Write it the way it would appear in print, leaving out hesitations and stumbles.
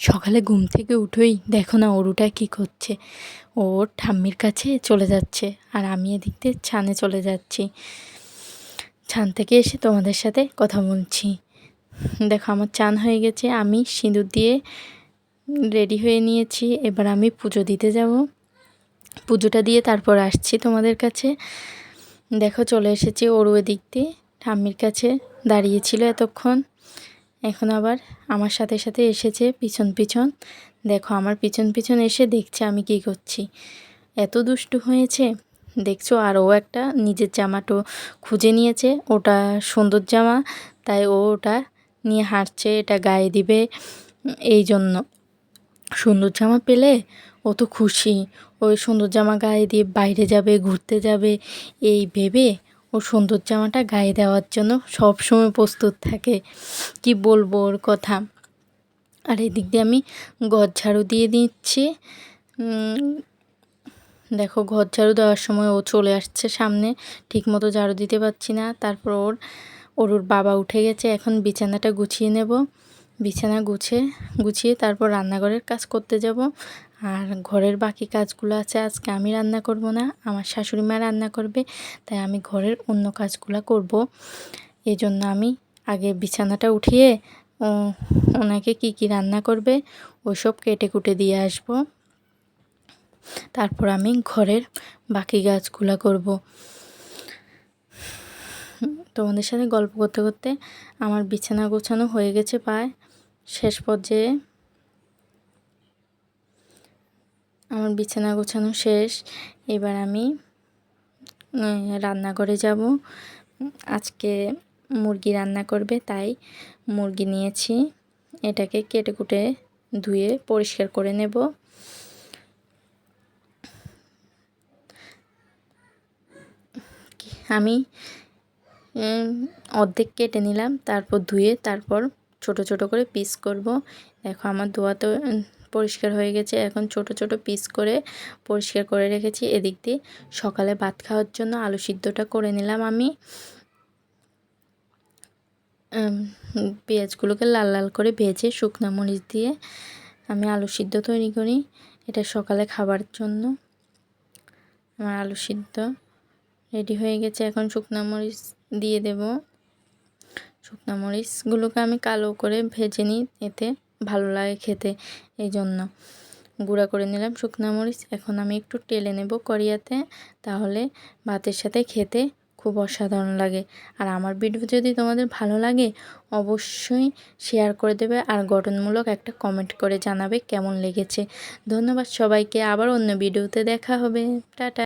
সকালে ঘুম থেকে উঠেই দেখো না অরুটা কী করছে। ওর ঠাম্মির কাছে চলে যাচ্ছে আর আমি এদিক দিয়ে ছানে চলে যাচ্ছি। ছান থেকে এসে তোমাদের সাথে কথা বলছি। দেখো আমার চান হয়ে গেছে, আমি সিঁদুর দিয়ে রেডি হয়ে নিয়েছি। এবার আমি পুজো দিতে যাব, পুজোটা দিয়ে তারপর আসছি তোমাদের কাছে। দেখো চলে এসেছি ওরু এদিক দিয়ে ঠাম্মির কাছে দাঁড়িয়েছিল এতক্ষণ, এখন আবার আমার সাথে সাথে এসেছে পিছন পিছন। দেখো আমার পিছন পিছন এসে দেখছে আমি কি করছি। এত দুষ্টু হয়েছে দেখছো। আর ও একটা নিজের জামাটো খুঁজে নিয়েছে, ওটা সুন্দর জামা, তাই ও ওটা নিয়ে হাঁটছে, এটা গায়ে দিবে। এই জন্য সুন্দর জামা পেলে ও তো খুশি, ওই সুন্দর জামা গায়ে দিয়ে বাইরে যাবে, ঘুরতে যাবে, এই ভেবে ও সুন্দর জামাটা গায়ে দেওয়ার জন্য সব সময় প্রস্তুত থাকে। কি বলবো ওর কথা। আর এদিক দিয়ে আমি ঘর ঝাড়ু দিয়ে দিচ্ছি। দেখো ঘর ঝাড়ু দেওয়ার সময় ও চলে আসছে সামনে, ঠিকমতো ঝাড়ু দিতে পারছি না। তারপর ওর বাবা উঠে গেছে, এখন বিছানাটা গুছিয়ে নেব। বিছানা গুছিয়ে তারপর রান্নাঘরের কাজ করতে যাব। আর ঘরের বাকি কাজগুলো আছে, আজকে আমি রান্না করব না, আমার শাশুড়ি মা রান্না করবে, তাই আমি ঘরের অন্য কাজগুলো করব। এই জন্য আমি আগে বিছানাটা উঠিয়ে ওনাকে কি রান্না করবে ওইসব কেটে কুটে দিয়ে আসব। তারপর আমি ঘরের বাকি কাজগুলো করব। তোমাদের সাথে গল্প করতে করতে আমার বিছানা গোছানো হয়ে গেছে প্রায় শেষ পর্যায়ে। আমার বিছানা গোছানো শেষ, এবার আমি রান্নাঘরে যাব। আজকে মুরগি রান্না করবে, তাই মুরগি নিয়েছি। এটাকে কেটে কুটে ধুয়ে পরিষ্কার করে নেব। আমি অর্ধেক কেটে নিলাম, তারপর ধুয়ে তারপর ছোট ছোট করে পিস করব। দেখো আমার ধোয়া তো পরিষ্কার হয়ে গেছে, এখন ছোট ছোট পিস করে পরিষ্কার করে রেখেছি। এদিক দিয়ে সকালে ভাত খাওয়ার জন্য আলু সিদ্ধটা করে নিলাম। আমি পেঁয়াজগুলোকে লাল লাল করে ভেজে শুকনো মরিচ দিয়ে আমি আলু সিদ্ধ তৈরি করি, এটা সকালে খাবার জন্য। আমার আলু সিদ্ধ রেডি হয়ে গেছে, এখন শুকনো মরিচ দিয়ে দেব। শুকনো মরিচগুলোকে আমি কালো করে ভেজে নিই, এতে ভালো লাগে খেতে, এই জন্য গুঁড়া করে নিলাম শুকনো মরিচ। এখন আমি একটু টেলে নেব কড়িয়াতে, তাহলে ভাতের সাথে খেতে খুব অসাধারণ লাগে। আর আমার ভিডিও যদি তোমাদের ভালো লাগে অবশ্যই শেয়ার করে দেবে আর গঠনমূলক একটা কমেন্ট করে জানাবে কেমন লেগেছে। ধন্যবাদ সবাইকে, আবার অন্য ভিডিওতে দেখা হবে। টাটা।